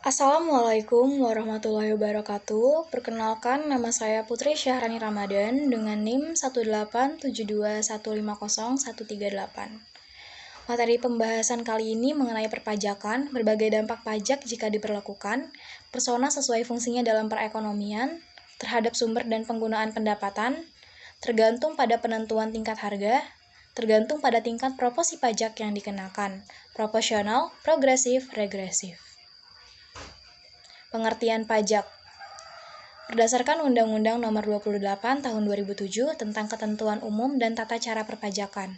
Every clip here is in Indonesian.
Assalamualaikum warahmatullahi wabarakatuh. Perkenalkan, nama saya Putri Syahrani Ramadan dengan NIM 18721501138. Materi pembahasan kali ini mengenai perpajakan, berbagai dampak pajak jika diberlakukan, persona sesuai fungsinya dalam perekonomian, terhadap sumber dan penggunaan pendapatan, tergantung pada penentuan tingkat harga, tergantung pada tingkat proporsi pajak yang dikenakan, proporsional, progresif, regresif. Pengertian pajak. Berdasarkan Undang-Undang Nomor 28 Tahun 2007 tentang Ketentuan Umum dan Tata Cara Perpajakan.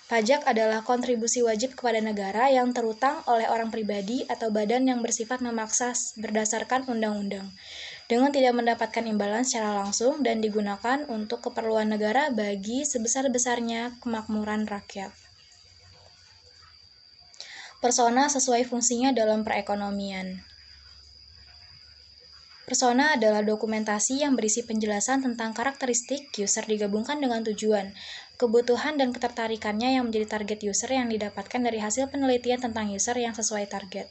Pajak adalah kontribusi wajib kepada negara yang terutang oleh orang pribadi atau badan yang bersifat memaksa berdasarkan undang-undang, dengan tidak mendapatkan imbalan secara langsung dan digunakan untuk keperluan negara bagi sebesar-besarnya kemakmuran rakyat. Persona sesuai fungsinya dalam perekonomian. Persona adalah dokumentasi yang berisi penjelasan tentang karakteristik user digabungkan dengan tujuan, kebutuhan dan ketertarikannya yang menjadi target user yang didapatkan dari hasil penelitian tentang user yang sesuai target.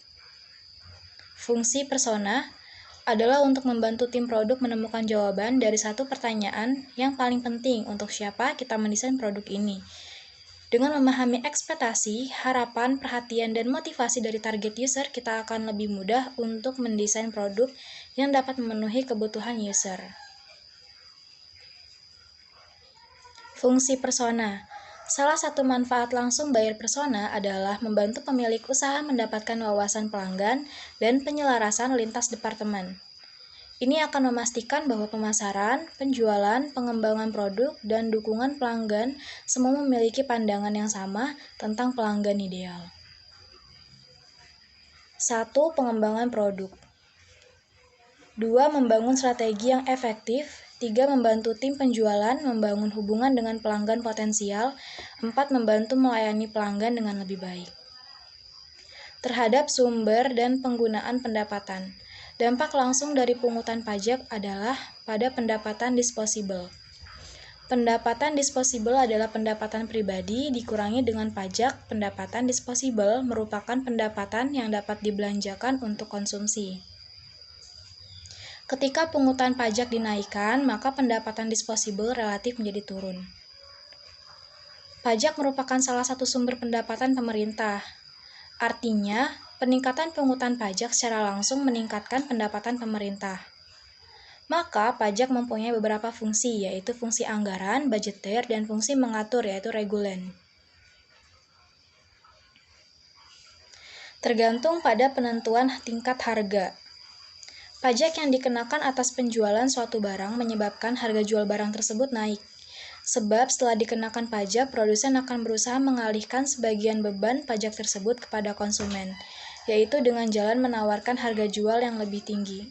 Fungsi persona adalah untuk membantu tim produk menemukan jawaban dari satu pertanyaan yang paling penting untuk siapa kita mendesain produk ini. Dengan memahami ekspektasi, harapan, perhatian, dan motivasi dari target user, kita akan lebih mudah untuk mendesain produk yang dapat memenuhi kebutuhan user. Fungsi persona. Salah satu manfaat langsung bayar persona adalah membantu pemilik usaha mendapatkan wawasan pelanggan dan penyelarasan lintas departemen. Ini akan memastikan bahwa pemasaran, penjualan, pengembangan produk, dan dukungan pelanggan semua memiliki pandangan yang sama tentang pelanggan ideal. 1. Pengembangan produk. 2. Membangun strategi yang efektif. 3. Membantu tim penjualan membangun hubungan dengan pelanggan potensial. 4. Membantu melayani pelanggan dengan lebih baik. Terhadap sumber dan penggunaan pendapatan. Dampak langsung dari pungutan pajak adalah pada pendapatan disposable. Pendapatan disposable adalah pendapatan pribadi dikurangi dengan pajak. Pendapatan disposable merupakan pendapatan yang dapat dibelanjakan untuk konsumsi. Ketika pungutan pajak dinaikkan, maka pendapatan disposable relatif menjadi turun. Pajak merupakan salah satu sumber pendapatan pemerintah. Artinya, peningkatan pungutan pajak secara langsung meningkatkan pendapatan pemerintah. Maka, pajak mempunyai beberapa fungsi, yaitu fungsi anggaran, budgeter, dan fungsi mengatur, yaitu regulen. Tergantung pada penentuan tingkat harga. Pajak yang dikenakan atas penjualan suatu barang menyebabkan harga jual barang tersebut naik. Sebab setelah dikenakan pajak, produsen akan berusaha mengalihkan sebagian beban pajak tersebut kepada konsumen, yaitu dengan jalan menawarkan harga jual yang lebih tinggi.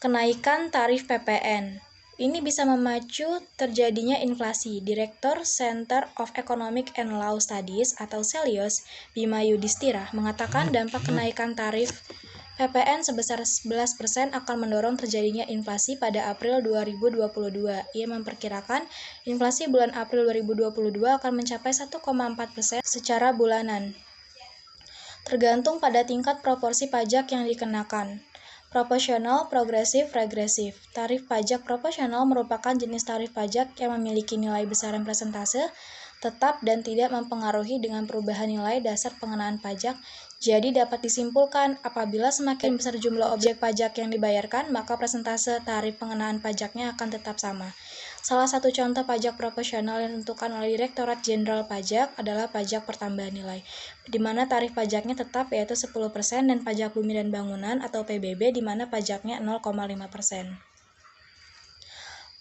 Kenaikan tarif PPN. Ini bisa memacu terjadinya inflasi. Direktur Center of Economic and Law Studies atau CELIOS, Bima Yudhistira, mengatakan dampak kenaikan tarif PPN sebesar 11% akan mendorong terjadinya inflasi pada April 2022. Ia memperkirakan inflasi bulan April 2022 akan mencapai 1,4% secara bulanan. Tergantung pada tingkat proporsi pajak yang dikenakan. Proporsional, progresif, regresif. Tarif pajak proporsional merupakan jenis tarif pajak yang memiliki nilai besaran persentase tetap dan tidak mempengaruhi dengan perubahan nilai dasar pengenaan pajak. Jadi dapat disimpulkan, apabila semakin besar jumlah objek pajak yang dibayarkan, maka persentase tarif pengenaan pajaknya akan tetap sama. Salah satu contoh pajak proporsional yang ditentukan oleh Direktorat Jenderal Pajak adalah pajak pertambahan nilai, di mana tarif pajaknya tetap yaitu 10% dan pajak bumi dan bangunan atau PBB di mana pajaknya 0,5%.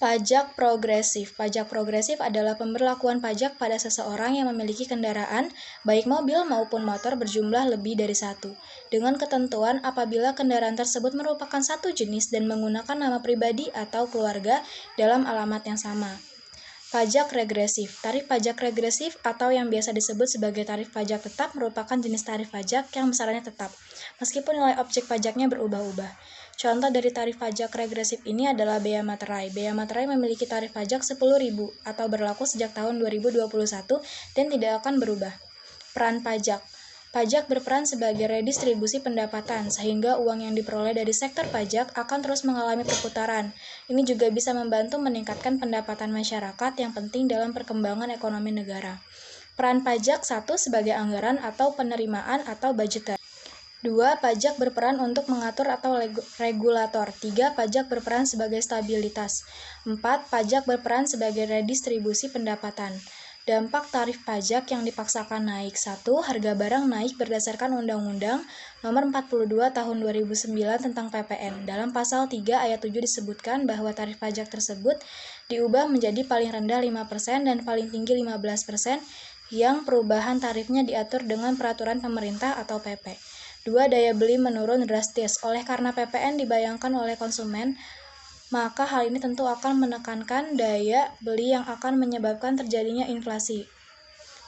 Pajak progresif. Pajak progresif adalah pemberlakuan pajak pada seseorang yang memiliki kendaraan, baik mobil maupun motor berjumlah lebih dari satu, dengan ketentuan apabila kendaraan tersebut merupakan satu jenis dan menggunakan nama pribadi atau keluarga dalam alamat yang sama. Pajak regresif. Tarif pajak regresif atau yang biasa disebut sebagai tarif pajak tetap merupakan jenis tarif pajak yang besarannya tetap, meskipun nilai objek pajaknya berubah-ubah. Contoh dari tarif pajak regresif ini adalah bea materai. Bea materai memiliki tarif pajak 10.000 atau berlaku sejak tahun 2021 dan tidak akan berubah. Peran pajak. Pajak berperan sebagai redistribusi pendapatan, sehingga uang yang diperoleh dari sektor pajak akan terus mengalami perputaran. Ini juga bisa membantu meningkatkan pendapatan masyarakat yang penting dalam perkembangan ekonomi negara. Peran pajak 1 sebagai anggaran atau penerimaan atau budgeter. 2. Pajak berperan untuk mengatur atau regulator. 3. Pajak berperan sebagai stabilitas. 4. Pajak berperan sebagai redistribusi pendapatan. Dampak tarif pajak yang dipaksakan naik. 1. Harga barang naik berdasarkan Undang-Undang Nomor 42 Tahun 2009 tentang PPN. Dalam pasal 3 ayat 7 disebutkan bahwa tarif pajak tersebut diubah menjadi paling rendah 5% dan paling tinggi 15%, yang perubahan tarifnya diatur dengan peraturan pemerintah atau PP. 2. Daya beli menurun drastis. Oleh karena PPN dibayangkan oleh konsumen, maka hal ini tentu akan menekankan daya beli yang akan menyebabkan terjadinya inflasi.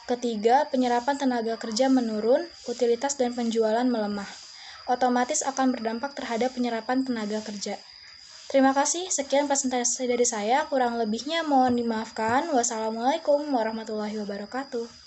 Ketiga, penyerapan tenaga kerja menurun, utilitas dan penjualan melemah. Otomatis akan berdampak terhadap penyerapan tenaga kerja. Terima kasih, sekian presentasi dari saya. Kurang lebihnya mohon dimaafkan. Wassalamualaikum warahmatullahi wabarakatuh.